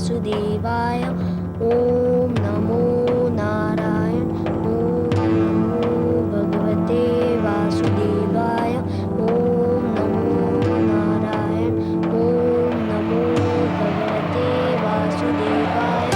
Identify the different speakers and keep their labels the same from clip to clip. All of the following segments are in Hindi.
Speaker 1: वासुदेवाय। ओम नमो नारायण। ओम नमो भगवते वासुदेवाय। ओम नमो नारायण। ओम नमो भगवते वासुदेवाय।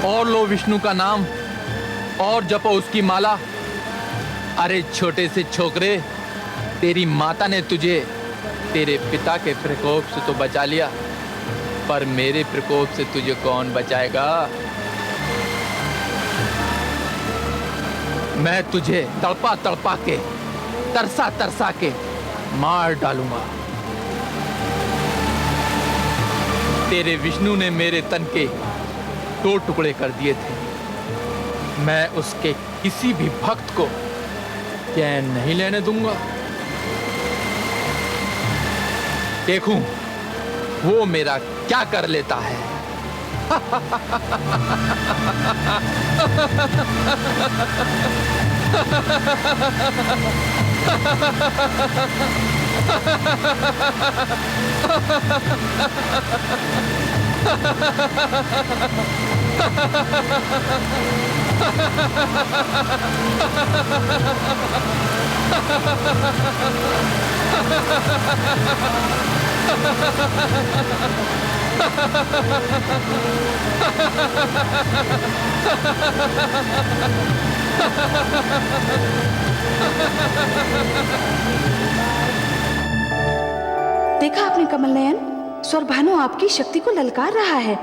Speaker 2: और लो विष्णु का नाम और जपो उसकी माला। अरे छोटे से छोकरे, तेरी माता ने तुझे तेरे पिता के प्रकोप से तो बचा लिया, पर मेरे प्रकोप से तुझे कौन बचाएगा? मैं तुझे तड़पा तड़पा के, तरसा तरसा के मार डालूंगा। तेरे विष्णु ने मेरे तन के 2 टुकड़े कर दिए थे। मैं उसके किसी भी भक्त को चैन नहीं लेने दूंगा। देखूं वो मेरा क्या कर लेता है।
Speaker 3: देखा आपने कमल नयन, स्वरभानु आपकी शक्ति को ललकार रहा है।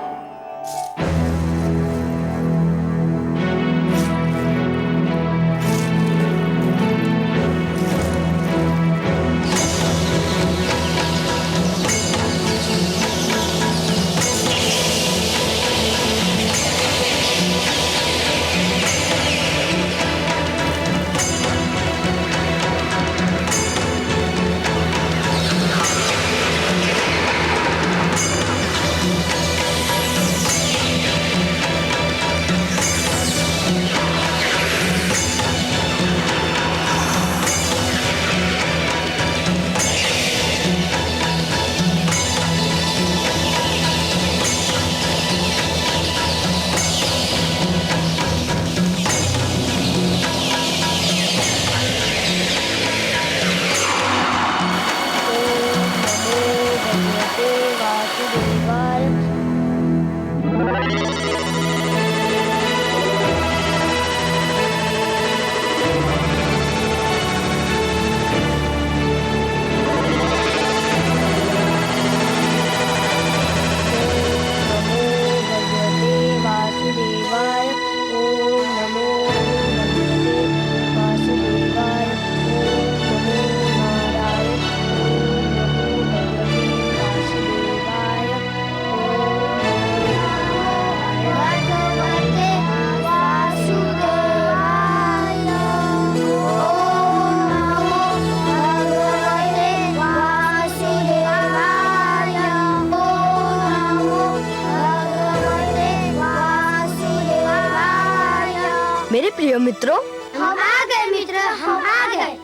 Speaker 1: मेरे प्रिय मित्रों,
Speaker 4: हम आ गए मित्र, हम आ गए।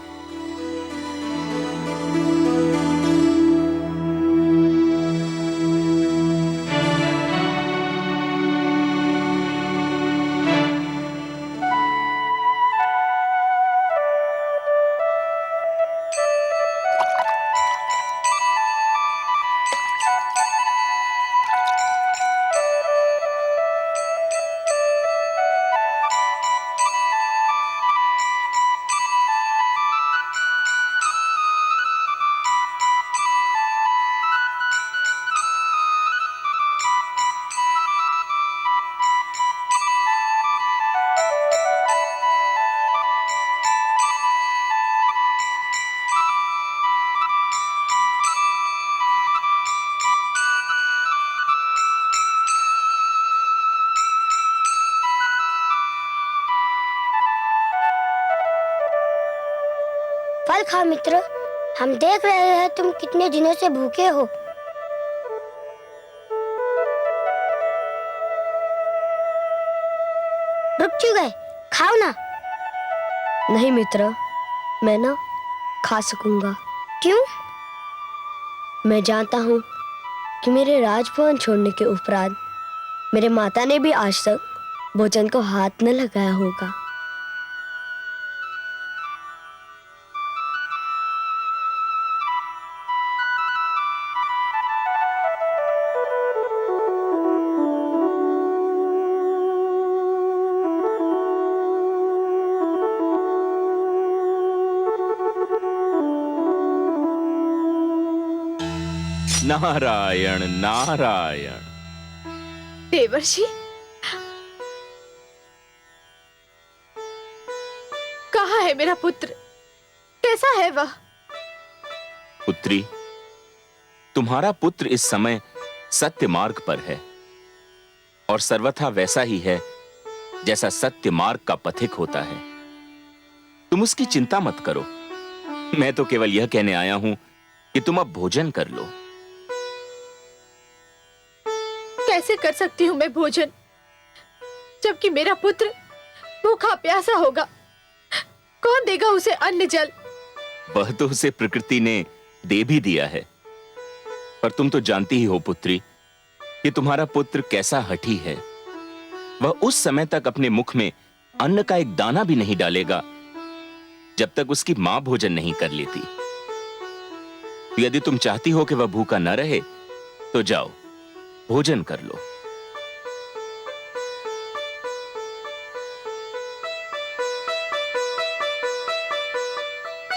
Speaker 4: फल खाओ मित्र, हम देख रहे हैं तुम कितने दिनों से भूखे हो। रुक क्यों गए, खाओ ना।
Speaker 1: नहीं मित्र, मैं ना खा सकूंगा।
Speaker 4: क्यों?
Speaker 1: मैं जानता हूँ कि मेरे राजभवन छोड़ने के उपरांत मेरे माता ने भी आज तक भोजन को हाथ न लगाया होगा।
Speaker 5: नारायण नारायण।
Speaker 3: देवर्षि, कहाँ है मेरा पुत्र? कैसा है वह?
Speaker 5: पुत्री, तुम्हारा पुत्र इस समय सत्य मार्ग पर है और सर्वथा वैसा ही है जैसा सत्य मार्ग का पथिक होता है। तुम उसकी चिंता मत करो। मैं तो केवल यह कहने आया हूं कि तुम अब भोजन कर लो।
Speaker 3: कैसे कर सकती हूँ मैं भोजन, जबकि मेरा पुत्र भूखा प्यासा होगा? कौन देगा उसे अन्न जल?
Speaker 5: वह तो उसे प्रकृति ने दे भी दिया है, पर तुम तो जानती ही हो पुत्री कि तुम्हारा पुत्र कैसा हठी है। वह उस समय तक अपने मुख में अन्न का एक दाना भी नहीं डालेगा जब तक उसकी मां भोजन नहीं कर लेती। यदि तुम चाहती हो कि वह भूखा न रहे तो जाओ, भोजन कर लो।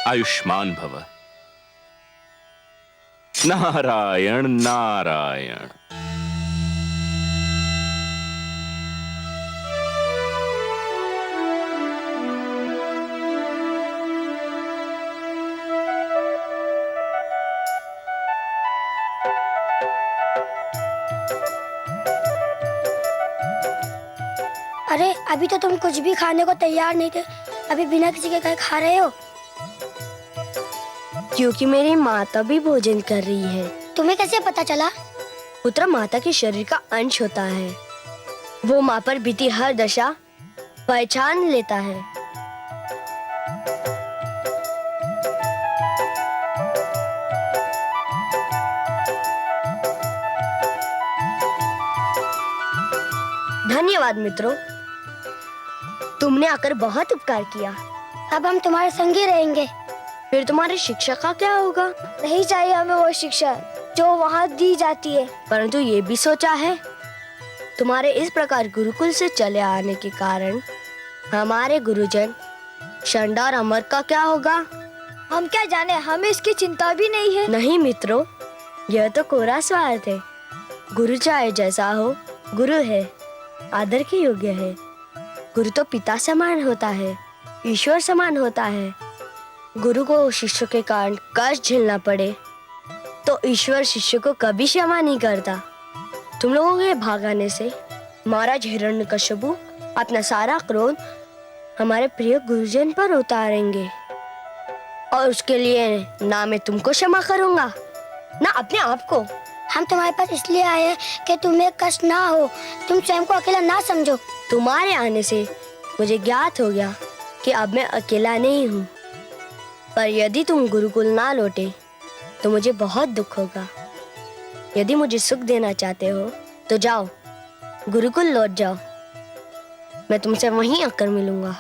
Speaker 5: आयुष्मान भव। नारायण नारायण।
Speaker 4: अरे अभी तो तुम कुछ भी खाने को तैयार नहीं थे, अभी बिना किसी के कहे खा रहे हो।
Speaker 1: क्योंकि मेरी माता भी भोजन कर रही है।
Speaker 4: तुम्हें कैसे पता चला?
Speaker 1: पुत्र माता के शरीर का अंश होता है। वो माँ पर बीती हर दशा पहचान लेता है। धन्यवाद मित्रों, तुमने आकर बहुत उपकार किया।
Speaker 4: अब हम तुम्हारे संग ही रहेंगे।
Speaker 1: फिर तुम्हारी शिक्षा का क्या होगा?
Speaker 4: नहीं चाहिए हमें वो शिक्षा जो वहाँ दी जाती है।
Speaker 1: परंतु ये भी सोचा है, तुम्हारे इस प्रकार गुरुकुल से चले आने के कारण हमारे गुरुजन शंडा और अमर का क्या होगा?
Speaker 4: हम क्या जाने, हमें इसकी चिंता भी नहीं है।
Speaker 1: नहीं मित्रों, यह तो कोरा स्वार्थ है। गुरु चाहे जैसा हो, गुरु है, आदर के योग्य है। गुरु तो पिता समान होता है, ईश्वर समान होता है। गुरु को शिष्य के कारण कष्ट झेलना पड़े तो ईश्वर शिष्य को कभी क्षमा नहीं करता। तुम लोगों के भागाने से महाराज हिरण्यकश्यपु अपना सारा क्रोध हमारे प्रिय गुरुजन पर उतारेंगे, और उसके लिए ना मैं तुमको क्षमा करूंगा ना अपने आप को।
Speaker 4: हम तुम्हारे पास इसलिए आए हैं कि तुम्हें कष्ट ना हो, तुम स्वयं को अकेला ना समझो।
Speaker 1: तुम्हारे आने से मुझे ज्ञात हो गया कि अब मैं अकेला नहीं हूँ। पर यदि तुम गुरुकुल ना लौटे तो मुझे बहुत दुख होगा। यदि मुझे सुख देना चाहते हो तो जाओ, गुरुकुल लौट जाओ। मैं तुमसे वहीं आकर मिलूंगा।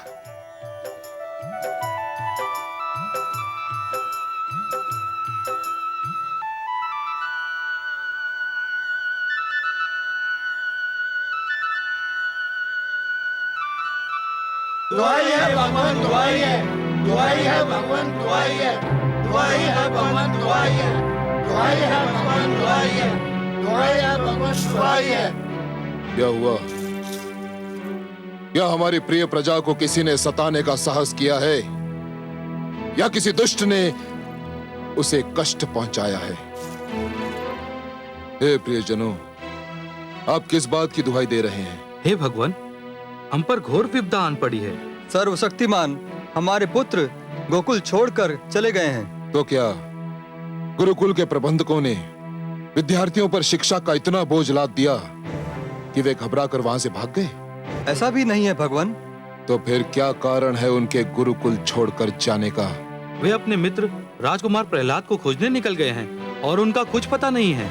Speaker 6: दुआई है भगवान, दुआई है, दुआई है भगवान, दुआई है, दुआई है भगवान, दुआई है, दुआई है भगवान, दुआई है, दुआई है भगवान, दुआई है।
Speaker 7: क्या हुआ? क्या हमारी प्रिय प्रजा को किसी ने सताने का साहस किया है या किसी दुष्ट ने उसे कष्ट पहुंचाया है? हे प्रियजनों, आप किस बात की दुहाई दे रहे हैं?
Speaker 8: हे भगवान, हम पर घोर विपदा आन पड़ी है।
Speaker 9: सर्वशक्तिमान, हमारे पुत्र गोकुल छोड़कर चले गए हैं।
Speaker 7: तो क्या गुरुकुल के प्रबंधकों ने विद्यार्थियों पर शिक्षा का इतना बोझ लाद दिया कि वे घबरा कर वहां से भाग गए?
Speaker 9: ऐसा भी नहीं है भगवान।
Speaker 7: तो फिर क्या कारण है उनके गुरुकुल छोड़कर जाने का?
Speaker 8: वे अपने मित्र राजकुमार प्रहलाद को खोजने निकल गए हैं और उनका कुछ पता नहीं है।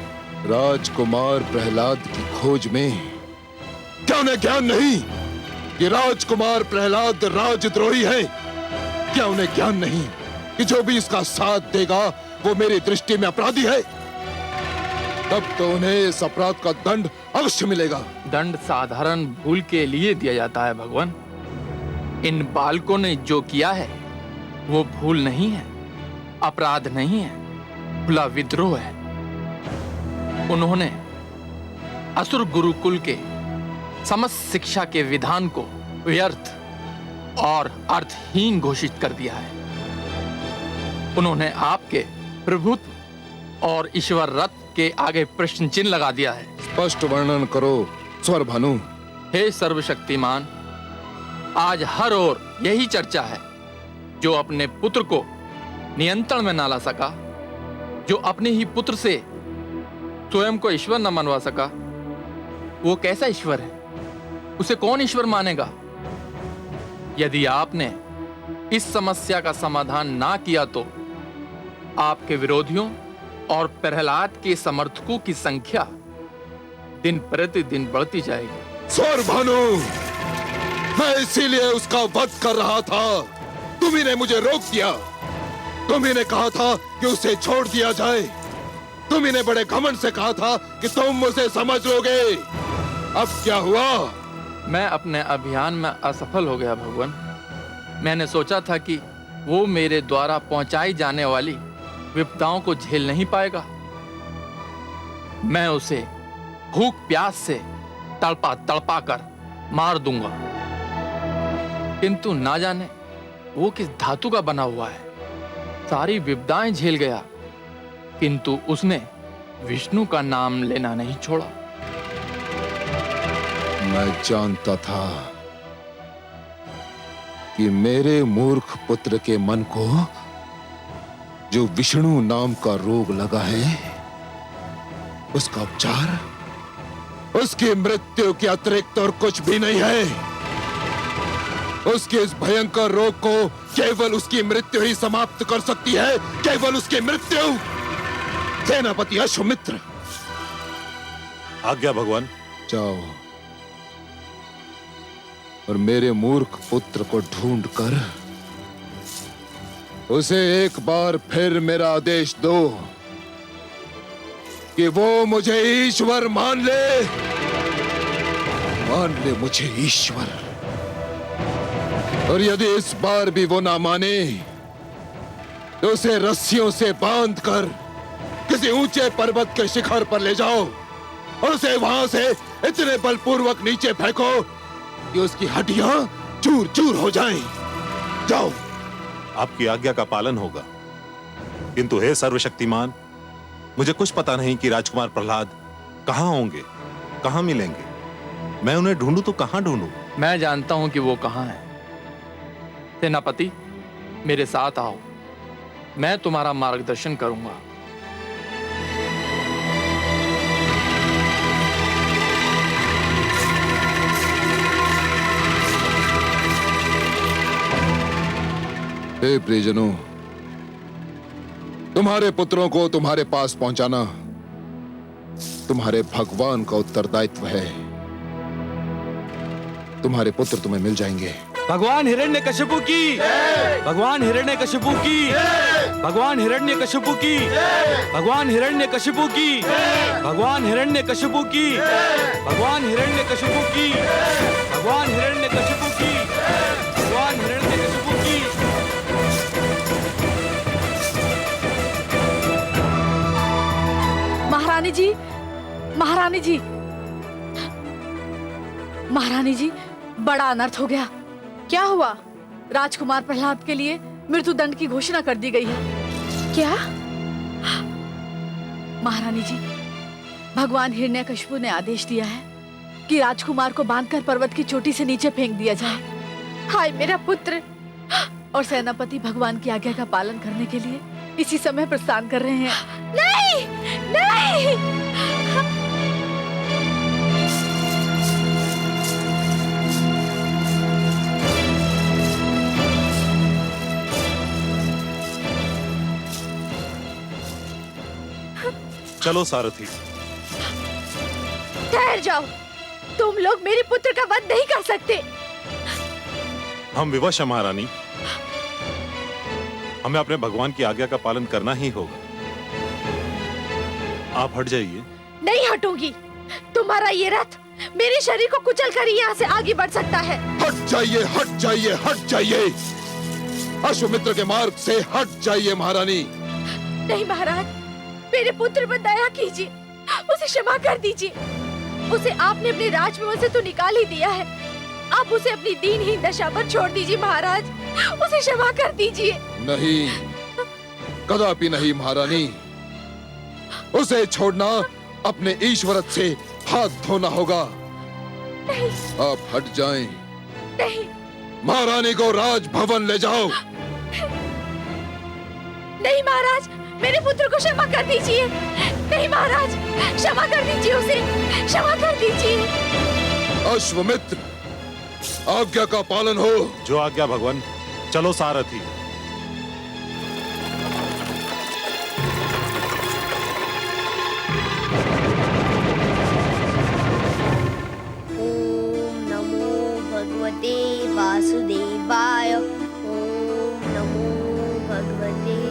Speaker 7: राजकुमार प्रहलाद की खोज में क्या उन्हें ज्ञान नहीं कि राजकुमार प्रहलाद राजद्रोही है? क्या उन्हें ज्ञान नहीं कि जो भी इसका साथ देगा वो मेरी दृष्टि में अपराधी है? तब तो उन्हें इस अपराध का दंड अवश्य मिलेगा।
Speaker 2: दंड साधारण भूल के लिए दिया जाता है भगवान। इन बालकों ने जो किया है वो भूल नहीं है, अपराध नहीं है, खुला विद्रोह है। उन्होंने असुर गुरुकुल के समस्त शिक्षा के विधान को व्यर्थ और अर्थहीन घोषित कर दिया है। उन्होंने आपके प्रभुत्व और ईश्वर रत्न के आगे प्रश्न चिन्ह लगा दिया है।
Speaker 7: स्पष्ट वर्णन करो स्वर भानु।
Speaker 2: हे सर्वशक्तिमान, आज हर ओर यही चर्चा है। जो अपने पुत्र को नियंत्रण में ना ला सका, जो अपने ही पुत्र से स्वयं को ईश्वर न मनवा सका, वो कैसा ईश्वर है? उसे कौन ईश्वर मानेगा? यदि आपने इस समस्या का समाधान ना किया तो आपके विरोधियों और प्रहलाद के समर्थकों की संख्या दिन प्रतिदिन बढ़ती जाएगी।
Speaker 7: स्वर भानु, मैं इसीलिए उसका वध कर रहा था। तुम्ही ने मुझे रोक दिया। तुम्ही ने कहा था कि उसे छोड़ दिया जाए। तुम्ही ने बड़े घमंड से कहा था कि तुम मुझे समझ लोगे। अब क्या हुआ?
Speaker 2: मैं अपने अभियान में असफल हो गया भगवान। मैंने सोचा था कि वो मेरे द्वारा पहुंचाई जाने वाली विपदाओं को झेल नहीं पाएगा। मैं उसे भूख प्यास से तड़पा तड़पा कर मार दूंगा। किंतु ना जाने वो किस धातु का बना हुआ है। सारी विपदाएं झेल गया, किंतु उसने विष्णु का नाम लेना नहीं छोड़ा।
Speaker 7: मैं जानता था कि मेरे मूर्ख पुत्र के मन को जो विष्णु नाम का रोग लगा है, उसका उपचार उसकी मृत्यु के अतिरिक्त और कुछ भी नहीं है। उसके इस भयंकर रोग को केवल उसकी मृत्यु ही समाप्त कर सकती है, केवल उसकी मृत्यु। सेनापति अश्वमित्र,
Speaker 10: आज्ञा भगवान।
Speaker 7: जाओ और मेरे मूर्ख पुत्र को ढूंढकर उसे एक बार फिर मेरा आदेश दो कि वो मुझे ईश्वर मान ले मुझे ईश्वर। और यदि इस बार भी वो ना माने तो उसे रस्सियों से बांधकर किसी ऊंचे पर्वत के शिखर पर ले जाओ और उसे वहां से इतने बलपूर्वक नीचे फेंको कि उसकी हड्डियां चूर चूर हो जाएं। जाओ।
Speaker 10: आपकी आज्ञा का पालन होगा। किंतु हे सर्वशक्तिमान, मुझे कुछ पता नहीं कि राजकुमार प्रहलाद कहां होंगे, कहां मिलेंगे। मैं उन्हें ढूंढूं तो कहां ढूंढूं?
Speaker 2: मैं जानता हूं कि वो कहां है। सेनापति, मेरे साथ आओ, मैं तुम्हारा मार्गदर्शन करूंगा।
Speaker 7: हे प्रियजनों, तुम्हारे पुत्रों को तुम्हारे पास पहुंचाना तुम्हारे भगवान का उत्तरदायित्व है। तुम्हारे पुत्र तुम्हें मिल जाएंगे।
Speaker 8: भगवान हिरण्यकशिपु की, भगवान हिरण्यकशिपु की, भगवान हिरण्यकशिपु की, भगवान हिरण्यकशिपु की, भगवान हिरण्यकशिपु की, भगवान हिरण्यकशिपु की, भगवान हिरण्यकशिपु की, भगवान हिरण्यकशिपु की।
Speaker 3: महारानी जी, महारानी जी, महारानी जी, बड़ा अनर्थ हो गया। क्या हुआ? राजकुमार प्रहलाद के लिए मृत्युदंड की घोषणा कर दी गई है। क्या? महारानी जी, भगवान हिरण्यकशिपु ने आदेश दिया है कि राजकुमार को बांधकर पर्वत की चोटी से नीचे फेंक दिया जाए। हाय मेरा पुत्र! और सेनापति भगवान की आज्ञा का पालन करने के लिए इसी समय प्रस्थान कर रहे हैं। नहीं, नहीं!
Speaker 10: चलो सारथी।
Speaker 3: ठहर जाओ, तुम लोग मेरे पुत्र का वध नहीं कर सकते।
Speaker 10: हम विवश हैं महारानी, हमें अपने भगवान की आज्ञा का पालन करना ही होगा। आप हट जाइए।
Speaker 3: नहीं हटूंगी। तुम्हारा ये रथ मेरे शरीर को कुचलकर ही यहाँ से आगे बढ़ सकता है।
Speaker 7: हट जाइए, हट जाइए, हट जाइए। अश्वमित्र के मार्ग से हट जाइए महारानी।
Speaker 3: नहीं महाराज, मेरे पुत्र पर दया कीजिए, उसे क्षमा कर दीजिए। उसे आपने अपने राजभवन से तो निकाल ही दिया है, आप उसे अपनी दीनहीन दशा पर छोड़ दीजिए महाराज, उसे क्षमा कर दीजिए।
Speaker 7: नहीं, कदापि नहीं महारानी। उसे छोड़ना अपने ईश्वरत से हाथ धोना होगा।
Speaker 3: नहीं,
Speaker 7: आप हट जाएं।
Speaker 3: नहीं,
Speaker 7: महारानी को राजभवन ले जाओ।
Speaker 3: नहीं महाराज, मेरे पुत्र को क्षमा कर दीजिए। नहीं महाराज, क्षमा कर दीजिए उसे, क्षमा कर दीजिए।
Speaker 7: अश्वमित्र, आज्ञा का पालन हो।
Speaker 10: जो आज्ञा भगवान। चलो सारथी।
Speaker 1: ओम नमो भगवते वासुदेवाय। ओम नमो भगवते।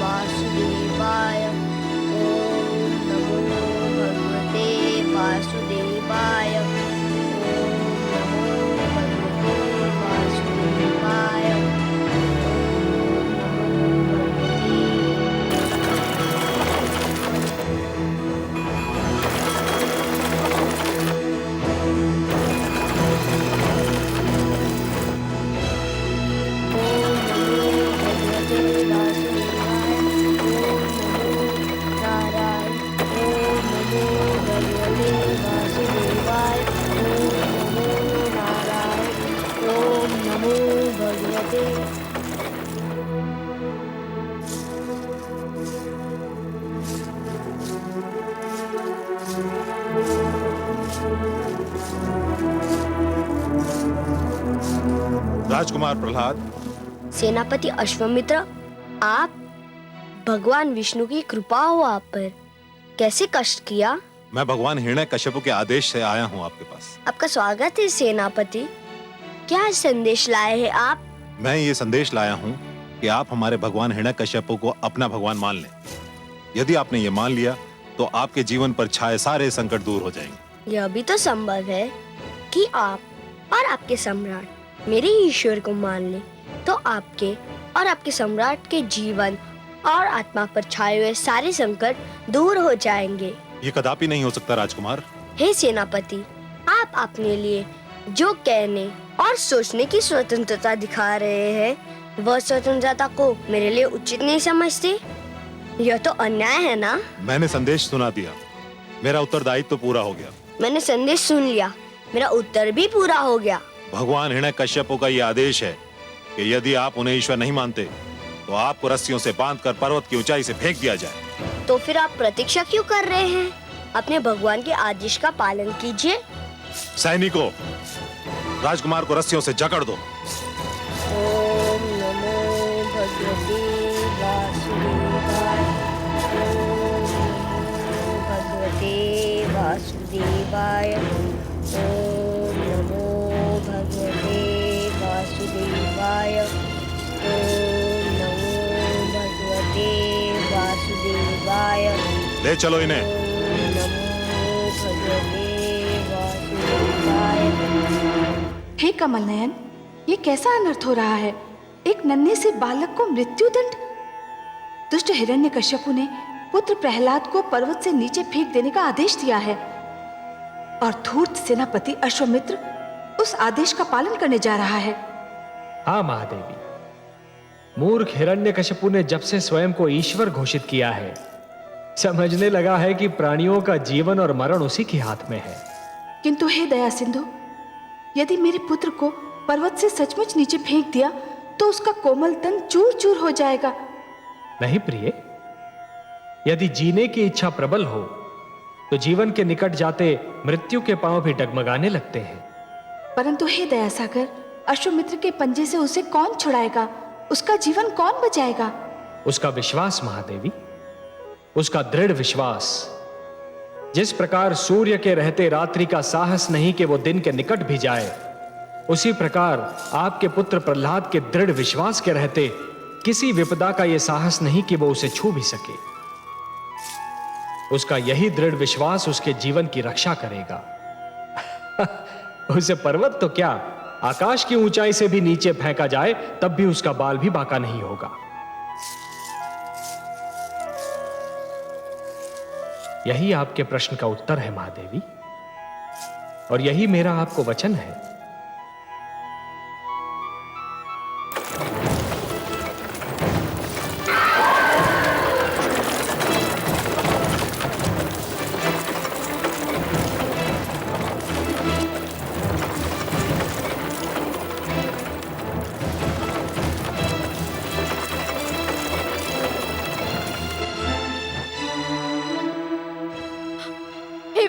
Speaker 1: वासुदेवाय। ओम नमो भगवते वासुदेवाय। ओम नमो भगवते वासुदेवाय।
Speaker 10: राजकुमार प्रहलाद।
Speaker 1: सेनापति अश्वमित्र, आप, भगवान विष्णु की कृपा हो आप पर। कैसे कष्ट किया?
Speaker 10: मैं भगवान हिरण्यकशिपु के आदेश से आया हूँ आपके पास।
Speaker 1: आपका स्वागत है सेनापति। क्या संदेश लाए हैं आप?
Speaker 10: मैं ये संदेश लाया हूँ कि आप हमारे भगवान हिरण्यकशिपु को अपना भगवान मान लें। यदि आपने ये मान लिया तो आपके जीवन पर छाए सारे संकट दूर हो जाएंगे।
Speaker 1: यह भी तो संभव है कि आप और आपके सम्राट मेरे ईश्वर को मान ले, तो आपके और आपके सम्राट के जीवन और आत्मा पर छाए हुए सारे संकट दूर हो जाएंगे।
Speaker 10: ये कदापि नहीं हो सकता राजकुमार।
Speaker 1: हे सेनापति, आप अपने लिए जो कहने और सोचने की स्वतंत्रता दिखा रहे हैं, वह स्वतंत्रता को मेरे लिए उचित नहीं समझते? यह तो अन्याय है ना?
Speaker 10: मैंने संदेश सुना दिया, मेरा उत्तरदायित्व तो पूरा हो गया।
Speaker 1: मैंने संदेश सुन लिया, मेरा उत्तर भी पूरा हो गया।
Speaker 10: भगवान हिरण्यकशिपु का ये आदेश है कि यदि आप उन्हें ईश्वर नहीं मानते तो आपको रस्सियों से बांधकर पर्वत की ऊंचाई से फेंक दिया जाए।
Speaker 1: तो फिर आप प्रतीक्षा क्यों कर रहे हैं? अपने भगवान के आदेश का पालन कीजिए।
Speaker 10: सैनिकों, राजकुमार को रस्सियों से जकड़ दो।
Speaker 1: ओम नमो भगवते वासुदेवाय। ओम भगवते वासुदेवाय। ओम नमो भगवते वासुदेवाय। ओम नमो भगवते वासुदेवाय।
Speaker 10: ले चलो इन्हें।
Speaker 1: ओम नमो भगवते वासुदेवाय।
Speaker 11: हे कमल नयन, ये कैसा अनर्थ हो रहा है? एक नन्हे से बालक को मृत्युदंड। दुष्ट हिरण्यकश्यपु ने पुत्र प्रहलाद को पर्वत से नीचे फेंक देने का आदेश दिया है और धूर्त सेनापति अश्वमित्र उस आदेश का पालन करने जा रहा है।
Speaker 12: हाँ महादेवी, मूर्ख हिरण्यकश्यपु ने जब से स्वयं को ईश्वर घोषित किया है, समझने लगा है कि प्राणियों का जीवन और मरण उसी के हाथ में है।
Speaker 11: किंतु हे दया सिंधु, यदि मेरे पुत्र को पर्वत से सचमुच नीचे फेंक दिया तो उसका कोमल तन चूर चूर हो जाएगा।
Speaker 12: नहीं प्रिय, यदि जीने की इच्छा प्रबल हो तो जीवन के निकट जाते मृत्यु के पांव भी डगमगाने लगते हैं।
Speaker 11: परंतु हे दया सागर, अश्वमित्र के पंजे से उसे कौन छुड़ाएगा? उसका जीवन कौन बचाएगा?
Speaker 12: उसका विश्वास महादेवी, उसका दृढ़ विश्वास। जिस प्रकार सूर्य के रहते रात्रि का साहस नहीं कि वो दिन के निकट भी जाए, उसी प्रकार आपके पुत्र प्रहलाद के दृढ़ विश्वास के रहते किसी विपदा का यह साहस नहीं कि वो उसे छू भी सके। उसका यही दृढ़ विश्वास उसके जीवन की रक्षा करेगा। उसे पर्वत तो क्या, आकाश की ऊंचाई से भी नीचे फेंका जाए तब भी उसका बाल भी बांका नहीं होगा। यही आपके प्रश्न का उत्तर है महादेवी, और यही मेरा आपको वचन है।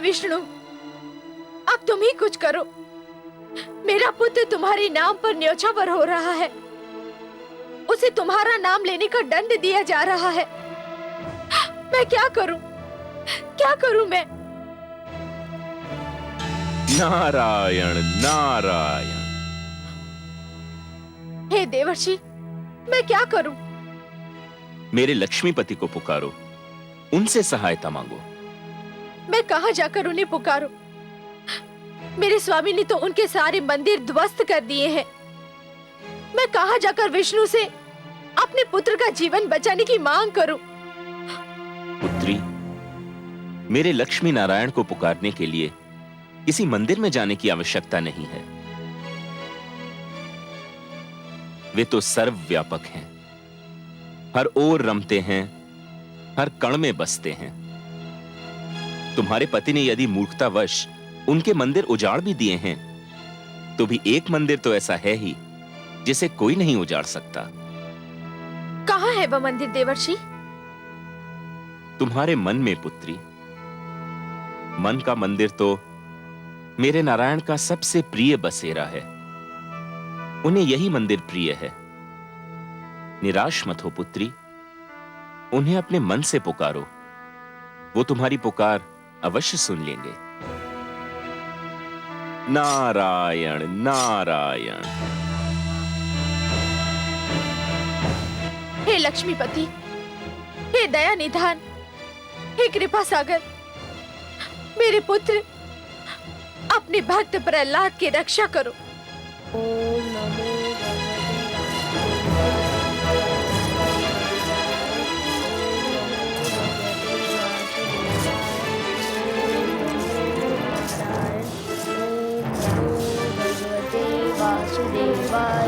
Speaker 3: विष्णु, अब तुम ही कुछ करो। मेरा पुत्र तुम्हारे नाम पर न्योछावर हो रहा है। उसे तुम्हारा नाम लेने का दंड दिया जा रहा है। मैं क्या करूं? क्या करूं मैं?
Speaker 5: नारायण नारायण।
Speaker 3: हे देवर्षि, मैं क्या करूं?
Speaker 5: मेरे लक्ष्मीपति को पुकारो, उनसे सहायता मांगो।
Speaker 3: मैं कहां जाकर उन्हें पुकारूं? मेरे स्वामी ने तो उनके सारे मंदिर ध्वस्त कर दिए हैं। मैं कहां जाकर विष्णु से अपने पुत्र का जीवन बचाने की मांग करूं?
Speaker 5: पुत्री, मेरे लक्ष्मी नारायण को पुकारने के लिए किसी मंदिर में जाने की आवश्यकता नहीं है। वे तो सर्वव्यापक हैं, हर ओर रमते हैं, हर कण में बसते हैं। तुम्हारे पति ने यदि मूर्खतावश उनके मंदिर उजाड़ भी दिए हैं, तो भी एक मंदिर तो ऐसा है ही जिसे कोई नहीं उजाड़ सकता।
Speaker 3: कहां है वह मंदिर देवर्षि?
Speaker 5: तुम्हारे मन में पुत्री। मन का मंदिर तो मेरे नारायण का सबसे प्रिय बसेरा है। उन्हें यही मंदिर प्रिय है। निराश मत हो पुत्री, उन्हें अपने मन से पुकारो, वो तुम्हारी पुकार अवश्य सुन लेंगे। नारायण नारायण।
Speaker 3: हे लक्ष्मीपति, हे दया निधान, हे कृपा सागर, मेरे पुत्र अपने भक्त प्रहलाद की रक्षा करो।
Speaker 1: ओम नमो भगवते वासुदेवाय।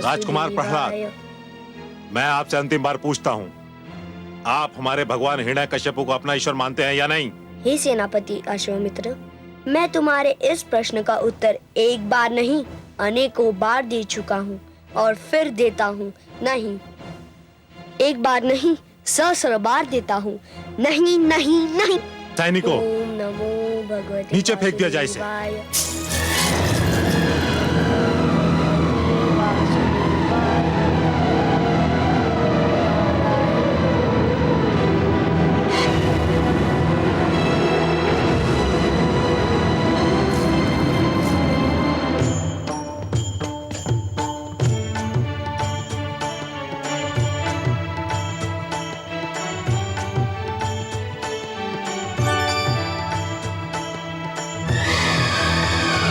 Speaker 10: राजकुमार प्रहलाद, मैं आपसे अंतिम बार पूछता हूँ, आप हमारे भगवान हिरण्यकश्यप को अपना ईश्वर मानते हैं या नहीं?
Speaker 1: हे सेनापति अश्वामित्र, मैं तुम्हारे इस प्रश्न का उत्तर एक बार नहीं अनेकों बार दे चुका हूँ और फिर देता हूँ। नहीं, एक बार नहीं, सहस्र बार देता हूँ। नहीं नहीं नहीं।
Speaker 10: सैनिकों,
Speaker 1: ओम नमो भगवते
Speaker 10: नीचे फेंक दिया जाए इसे।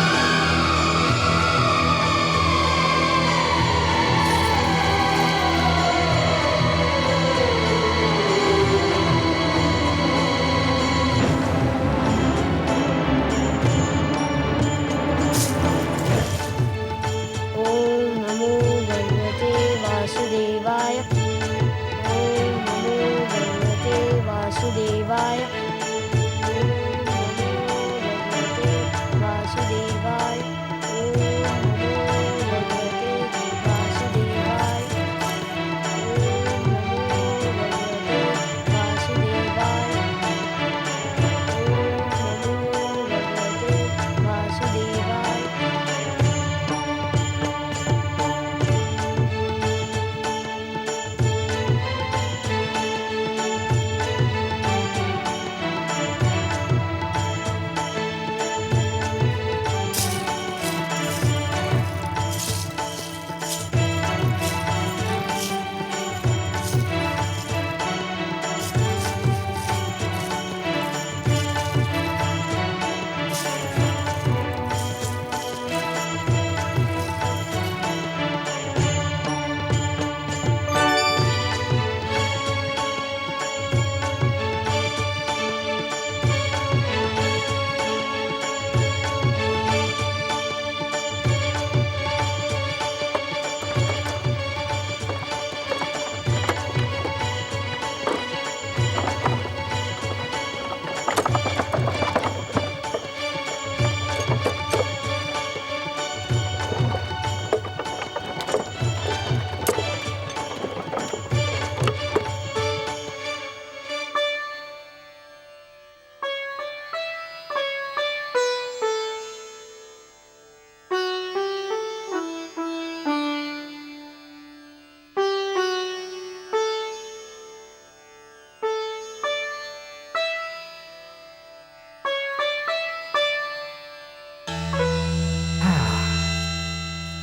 Speaker 1: वासुदेवाय। ओम नमो भगवते वासुदेवाय। ओम नमो भगवते वासुदेवाय। ओम नमो भगवते वासुदेवाय। ओम नमो भगवते वासुदेवाय। ओम नमो भगवते वासुदेवाय। ओम नमो भगवते वासुदेवाय।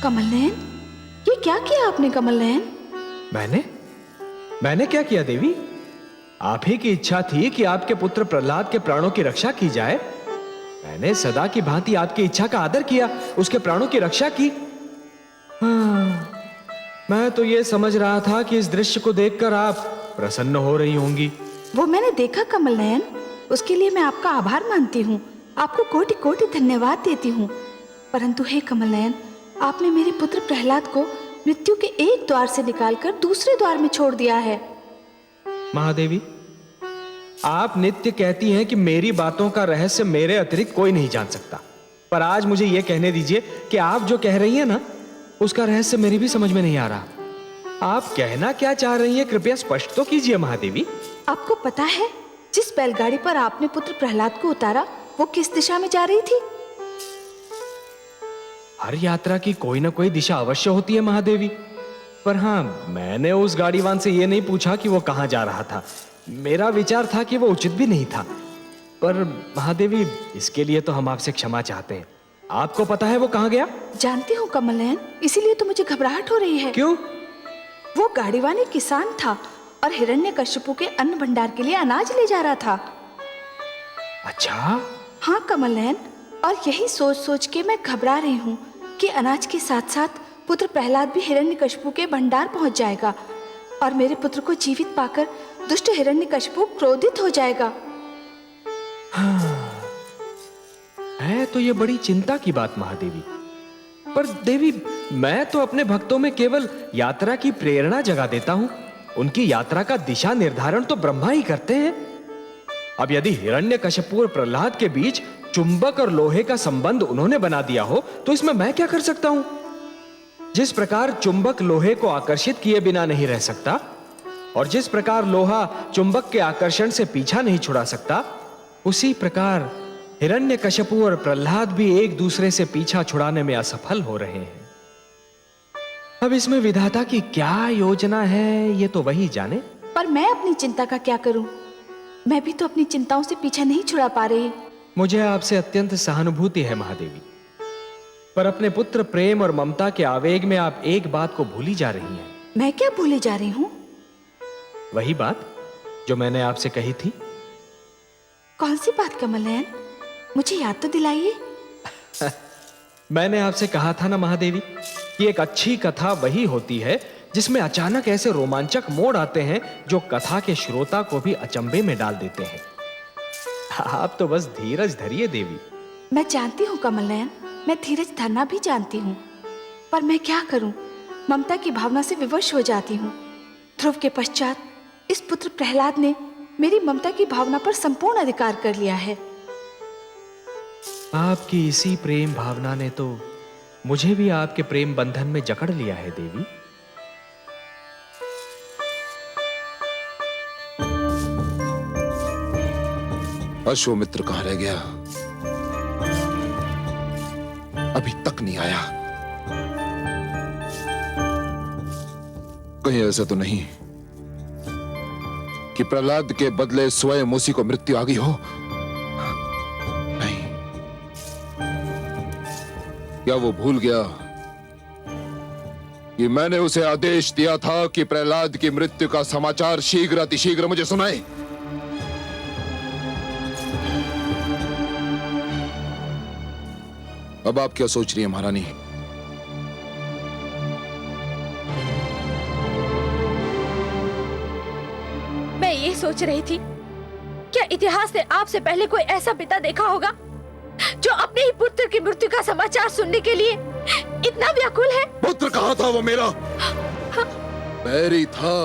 Speaker 11: कमल नयन, ये क्या किया आपने कमल नयन?
Speaker 12: मैंने क्या किया देवी? आप ही की इच्छा थी कि आपके पुत्र प्रहलाद के प्राणों की रक्षा की जाए। मैंने सदा की भांति आपकी इच्छा का आदर किया, उसके प्राणों की रक्षा की। मैं तो ये समझ रहा था कि इस दृश्य को देखकर आप प्रसन्न हो रही होंगी।
Speaker 11: वो मैंने देखा कमल नयन, उसके लिए मैं आपका आभार मानती हूँ, आपको कोटि कोटि धन्यवाद देती हूँ। परंतु हे कमल नयन, आपने मेरे पुत्र प्रहलाद को मृत्यु के एक द्वार से निकालकर दूसरे द्वार में छोड़ दिया है।
Speaker 12: महादेवी, आप नित्य कहती हैं कि मेरी बातों का रहस्य मेरे अतिरिक्त कोई नहीं जान सकता, पर आज मुझे यह कहने दीजिए कि आप जो कह रही हैं ना, उसका रहस्य मेरी भी समझ में नहीं आ रहा। आप कहना क्या चाह रही हैं, कृपया स्पष्ट तो कीजिए महादेवी।
Speaker 11: आपको पता है जिस बैलगाड़ी पर आपने पुत्र प्रहलाद को उतारा वो किस दिशा में जा रही थी?
Speaker 12: हर यात्रा की कोई ना कोई दिशा अवश्य होती है महादेवी, पर हाँ, मैंने उस गाड़ीवान से यह नहीं पूछा कि वो कहाँ जा रहा था। मेरा विचार था कि वो उचित भी नहीं था, पर महादेवी इसके लिए तो हम आपसे क्षमा चाहते हैं। आपको पता है वो कहाँ गया?
Speaker 11: जानती हूँ कमल नयन, इसीलिए तो मुझे घबराहट हो रही है।
Speaker 12: क्यों?
Speaker 11: वो गाड़ीवान एक किसान था और हिरण्यकश्यपु के अन्न भंडार के लिए अनाज ले जा रहा था।
Speaker 12: अच्छा?
Speaker 11: हाँ कमल नयन, और यही सोच सोच के मैं घबरा रही हूँ कि अनाज के साथ साथ पुत्र प्रहलाद भी हिरण्यकश्यपु के भंडार पहुंच जाएगा और मेरे पुत्र को जीवित पाकर दुष्ट हिरण्यकश्यपु क्रोधित हो जाएगा।
Speaker 12: है तो ये बड़ी चिंता की बात महादेवी, पर देवी मैं तो अपने भक्तों में केवल यात्रा की प्रेरणा जगा देता हूं। उनकी यात्रा का दिशा निर्धारण तो ब्रह्मा ही करते हैं। अब यदि हिरण्यकशिपु और प्रहलाद के बीच चुंबक और लोहे का संबंध उन्होंने बना दिया हो तो इसमें मैं क्या कर सकता हूं? जिस प्रकार चुंबक लोहे को आकर्षित किए बिना नहीं रह सकता और जिस प्रकार लोहा चुंबक के आकर्षण से पीछा नहीं छुड़ा सकता, उसी प्रकार हिरण्यकशिपु और प्रहलाद भी एक दूसरे से पीछा छुड़ाने में असफल हो रहे हैं। अब इसमें विधाता की क्या योजना है ये तो वही जाने।
Speaker 11: पर मैं अपनी चिंता का क्या करूं? मैं भी तो अपनी चिंताओं से पीछा नहीं छुड़ा पा रही।
Speaker 12: मुझे आपसे अत्यंत सहानुभूति है महादेवी, पर अपने पुत्र प्रेम और ममता के आवेग में आप एक बात को भूली जा रही हैं।
Speaker 11: मैं क्या भूली जा रही हूँ?
Speaker 12: वही बात जो मैंने आपसे कही थी।
Speaker 11: कौन सी बात कमल नयन? मुझे याद तो दिलाइए।
Speaker 12: मैंने आपसे कहा था ना महादेवी कि एक अच्छी कथा वही होती है जिसमें अचानक ऐसे रोमांचक मोड़ आते हैं जो कथा के श्रोता को भी अचंभे में डाल देते हैं। आप तो बस धीरज धरिए देवी।
Speaker 11: मैं जानती हूँ कमल नयन, मैं धीरज धरना भी जानती हूँ, पर मैं क्या करूँ? ममता की भावना से विवश हो जाती हूँ। ध्रुव के पश्चात इस पुत्र प्रहलाद ने मेरी ममता की भावना पर संपूर्ण अधिकार कर लिया है।
Speaker 12: आपकी इसी प्रेम भावना ने तो मुझे भी आपके प्रेम बंधन में जकड़ लिया है देवी।
Speaker 7: अश्वमित्र कहां रह गया? अभी तक नहीं आया। कहीं ऐसा तो नहीं कि प्रहलाद के बदले स्वयं उसी को मृत्यु आ गई हो? नहीं। क्या वो भूल गया कि मैंने उसे आदेश दिया था कि प्रहलाद की मृत्यु का समाचार शीघ्र अतिशीघ्र मुझे सुनाए? अब आप क्या सोच रही हैं महारानी?
Speaker 3: मैं ये सोच रही थी, क्या इतिहास ने आपसे पहले कोई ऐसा पिता देखा होगा जो अपने ही पुत्र की मृत्यु का समाचार सुनने के लिए इतना व्याकुल है?
Speaker 7: पुत्र कहाँ था वो मेरा? बैरी था,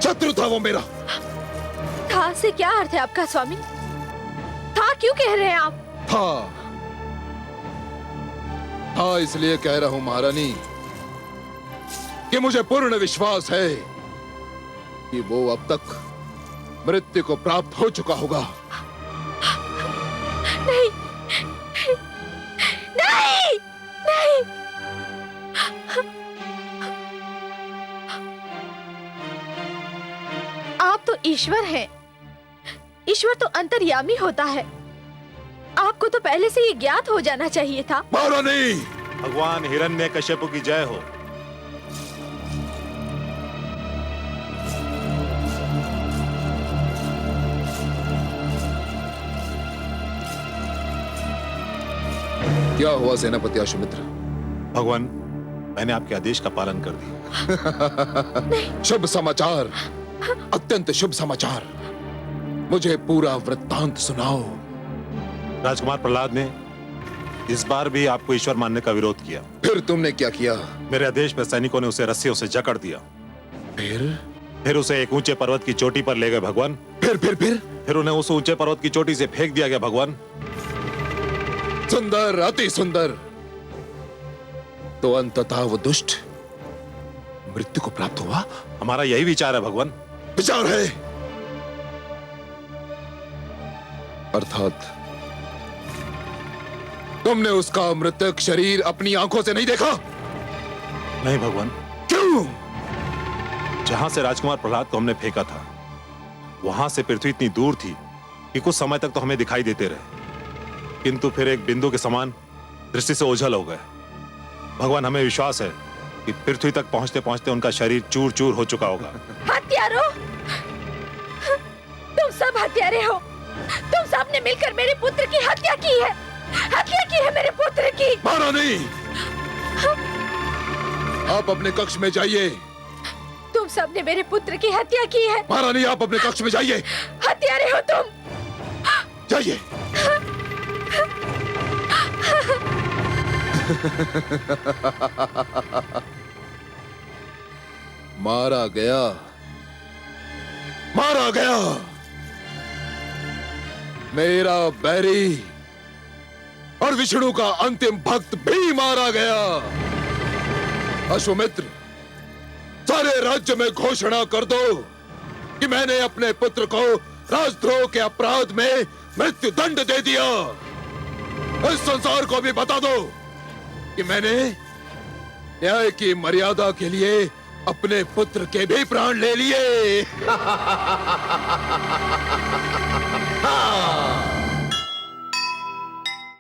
Speaker 7: शत्रु था वो मेरा।
Speaker 3: था से क्या अर्थ है आपका स्वामी? था क्यों कह रहे हैं आप?
Speaker 7: था इसलिए कह रहा हूं महारानी कि मुझे पूर्ण विश्वास है कि वो अब तक मृत्यु को प्राप्त हो चुका होगा।
Speaker 3: नहीं, नहीं, नहीं। आप तो ईश्वर हैं। ईश्वर तो अंतर्यामी होता है। आपको तो पहले से ये ज्ञात हो जाना चाहिए था।
Speaker 7: महारानी,
Speaker 10: भगवान हिरण्यकशिपु की जय हो।
Speaker 7: क्या हुआ सेनापति अश्वमित्र?
Speaker 10: भगवान, मैंने आपके आदेश का पालन कर दिया।
Speaker 7: शुभ समाचार, अत्यंत शुभ समाचार। मुझे पूरा वृत्तांत सुनाओ।
Speaker 10: राजकुमार प्रहलाद ने इस बार भी आपको ईश्वर मानने का विरोध किया।
Speaker 7: फिर तुमने क्या किया?
Speaker 10: मेरे आदेश पर सैनिकों ने उसे रस्सियों से जकड़ दिया। फिर उसे एक ऊंचे पर्वत की चोटी पर ले गए भगवान। फिर उन्हें उस ऊंचे पर्वत की चोटी से फेंक दिया गया भगवान।
Speaker 7: सुंदर, अति सुंदर। तो अंततः वो दुष्ट मृत्यु को प्राप्त हुआ?
Speaker 10: हमारा यही विचार है भगवान।
Speaker 7: विचार है? अर्थात तुमने उसका मृतक शरीर अपनी आंखों से नहीं देखा?
Speaker 10: नहीं भगवान।
Speaker 7: क्यों?
Speaker 10: जहां से राजकुमार प्रहलाद को हमने फेंका था, वहां से पृथ्वी इतनी दूर थी कि कुछ समय तक तो हमें दिखाई देते रहे, किंतु फिर एक बिंदु के समान दृष्टि से ओझल हो गए। भगवान, हमें विश्वास है कि पृथ्वी तक पहुंचते पहुंचते उनका शरीर चूर चूर हो चुका होगा।
Speaker 3: हत्यारों, तुम सब हत्यारे हो। तुम सबने मिलकर मेरे पुत्र की हत्या की है। हत्या की है मेरे पुत्र की।
Speaker 7: महारानी, आप अपने कक्ष में जाइए।
Speaker 3: तुम सबने मेरे पुत्र की हत्या की है।
Speaker 7: महारानी, आप अपने कक्ष में जाइए।
Speaker 3: हत्यारे हो तुम।
Speaker 7: जाइए। मारा गया, मारा गया। मेरा बैरी और विष्णु का अंतिम भक्त भी मारा गया। अश्वमित्र, सारे राज्य में घोषणा कर दो कि मैंने अपने पुत्र को राजद्रोह के अपराध में मृत्यु दंड दे दिया। इस संसार को भी बता दो कि मैंने न्याय की मर्यादा के लिए अपने पुत्र के भी प्राण ले लिए।